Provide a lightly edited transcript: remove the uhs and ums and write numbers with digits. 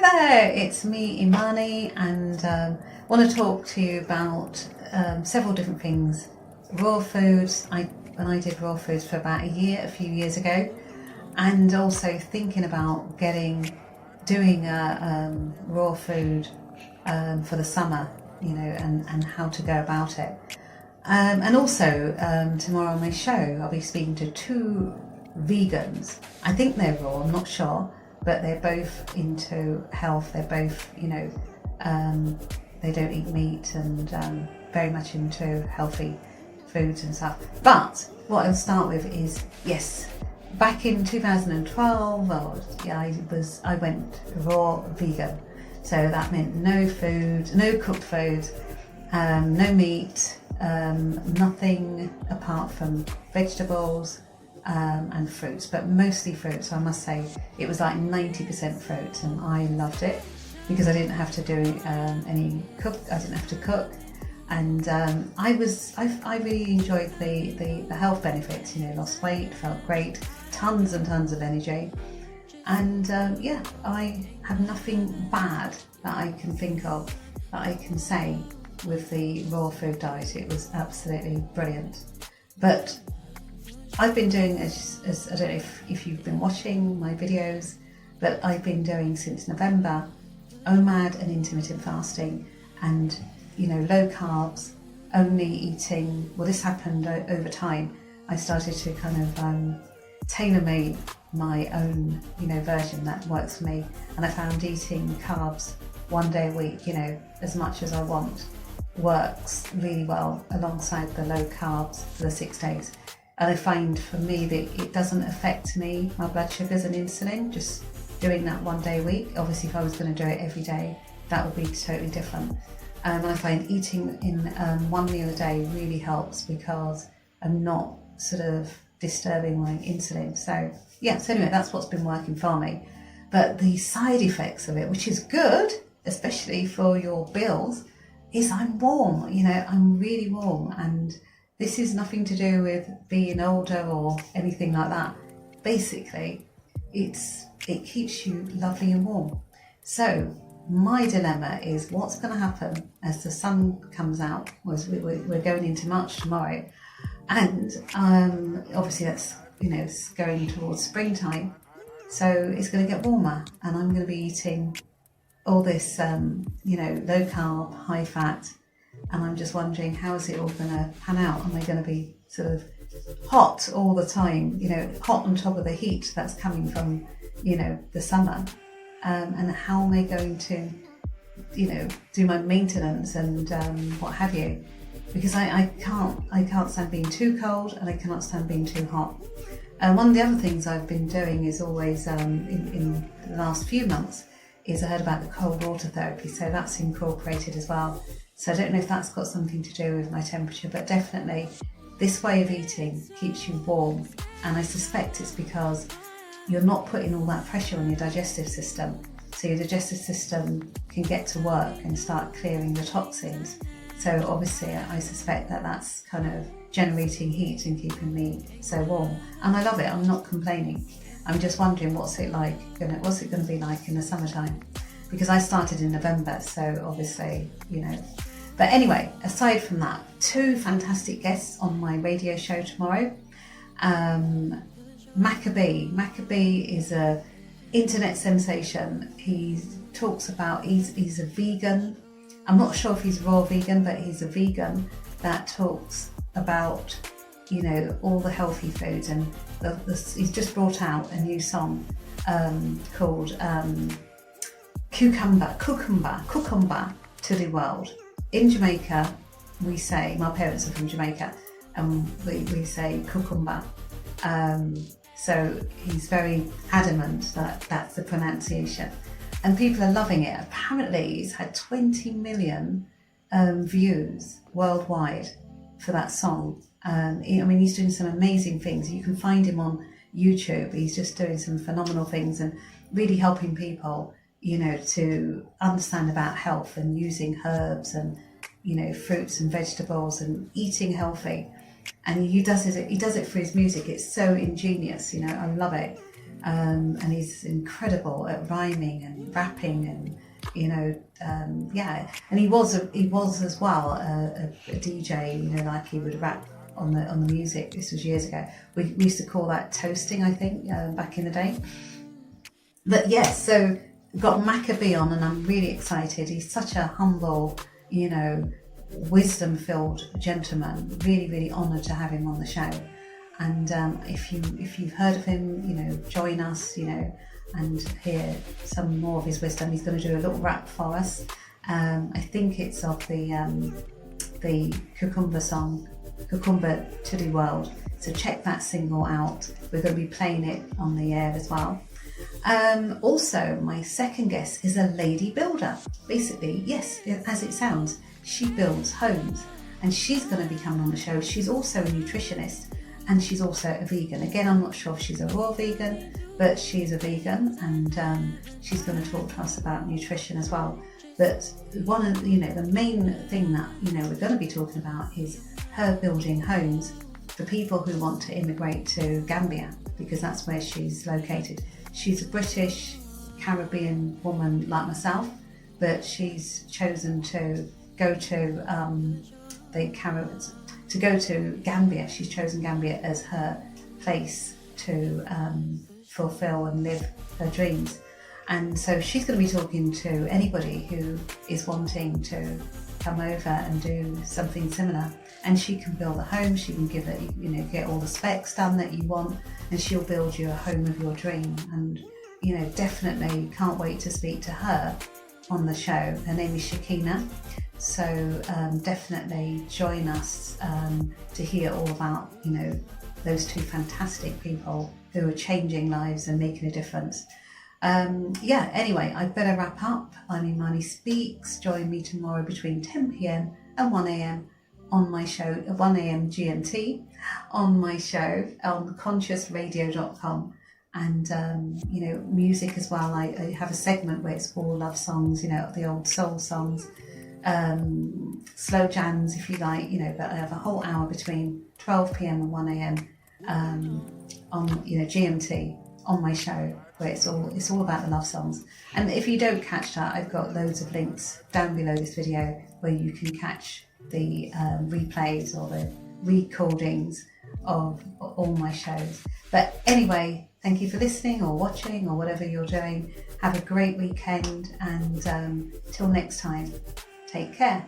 there, it's me, Imani, and want to talk to you about several different things. Raw foods. When I did raw foods for about a few years ago, and also thinking about doing a raw food for the summer, and how to go about it. And also tomorrow on my show, I'll be speaking to two vegans. I think they're raw, I'm not sure, but they're both into health. They're both, they don't eat meat and very much into healthy foods and stuff. But what I'll start with is, yes, back in 2012, I went raw vegan. So that meant no food, no cooked food, no meat, nothing apart from vegetables and fruits, but mostly fruits. I must say it was like 90% fruits, and I loved it because I didn't have to do I didn't have to cook, and I really enjoyed the health benefits. Lost weight, felt great, tons and tons of energy, and I have nothing bad that I can think of that I can say with the raw food diet. It was absolutely brilliant. But I've been doing, as I don't know if you've been watching my videos, but I've been doing since November OMAD and intermittent fasting, and low carbs, only eating. Well, this happened over time. I started to kind of tailor-made my own version that works for me, and I found eating carbs 1 day a week, as much as I want, works really well alongside the low carbs for the 6 days. And I find for me that it doesn't affect my blood sugars and insulin, just doing that 1 day a week. Obviously, if I was going to do it every day, that would be totally different. And I find eating in one meal a day really helps because I'm not sort of disturbing my insulin. So anyway, that's what's been working for me. But the side effects of it, which is good, especially for your bills, is I'm warm. I'm really warm, and this is nothing to do with being older or anything like that. Basically, it keeps you lovely and warm. So my dilemma is what's going to happen as the sun comes out. We're going into March tomorrow, and obviously that's it's going towards springtime, so it's going to get warmer, and I'm going to be eating all this low carb, high fat, and I'm just wondering, how is it all going to pan out? Am I going to be sort of hot all the time, hot on top of the heat that's coming from the summer, and how am I going to do my maintenance and what have you, because I can't stand being too cold, and I cannot stand being too hot. One of the other things I've been doing is always in the last few months is I heard about the cold water therapy, so that's incorporated as well. So I don't know if that's got something to do with my temperature, but definitely this way of eating keeps you warm, and I suspect it's because you're not putting all that pressure on your digestive system, so your digestive system can get to work and start clearing the toxins. So obviously I suspect that that's kind of generating heat and keeping me so warm, and I love it. I'm not complaining. I'm just wondering what's it going to be like in the summertime, because I started in November, so obviously But anyway, aside from that, two fantastic guests on my radio show tomorrow. Macka.B. Macka.B is a internet sensation. He talks about he's a vegan. I'm not sure if he's raw vegan, but he's a vegan that talks about all the healthy foods, and he's just brought out a new song called Cucumber to the World. In Jamaica, we say, my parents are from Jamaica, and we say cucumber. So he's very adamant that that's the pronunciation, and people are loving it. Apparently, he's had 20 million views worldwide for that song. He's doing some amazing things. You can find him on YouTube. He's just doing some phenomenal things and really helping people, to understand about health and using herbs and, fruits and vegetables and eating healthy. And he does it for his music. It's so ingenious, I love it. and he's incredible at rhyming and rapping and and he was as well a DJ, like he would rap on the music. This was years ago. We used to call that toasting, I think, back in the day. But yes, so we've got Macka.B on, and I'm really excited. He's such a humble, wisdom-filled gentleman. Really, really honoured to have him on the show. And if you've heard of him, join us, and hear some more of his wisdom. He's going to do a little rap for us. I think it's of the Cucumber song, Cucumber to the World. So check that single out. We're going to be playing it on the air as well. Also, my second guest is a lady builder. Basically, yes, as it sounds, she builds homes, and she's going to be coming on the show. She's also a nutritionist, and she's also a vegan. Again, I'm not sure if she's a raw vegan, but she's a vegan, and she's going to talk to us about nutrition as well. But one of the main thing that we're going to be talking about is her building homes for people who want to immigrate to Gambia, because that's where she's located. She's a British Caribbean woman like myself, but she's chosen to go to Gambia. She's chosen Gambia as her place to fulfill and live her dreams. And so she's going to be talking to anybody who is wanting to come over and do something similar. And she can build a home, she can give it, get all the specs done that you want, and she'll build you a home of your dream. And, definitely can't wait to speak to her on the show. Her name is Shakina. So definitely join us to hear all about, those two fantastic people who are changing lives and making a difference. Anyway, I better wrap up. I'm in Marley Speaks. Join me tomorrow between 10 p.m. and 1 a.m. on my show, 1 a.m. GMT, on my show on consciousradio.com. And, music as well. I have a segment where it's all love songs, the old soul songs, slow jams if you like, but I have a whole hour between 12 p.m. and 1 a.m. On, GMT on my show, where it's all about the love songs. And if you don't catch that, I've got loads of links down below this video where you can catch the replays or the recordings of all my shows. But anyway, thank you for listening or watching or whatever you're doing. Have a great weekend, and till next time, take care.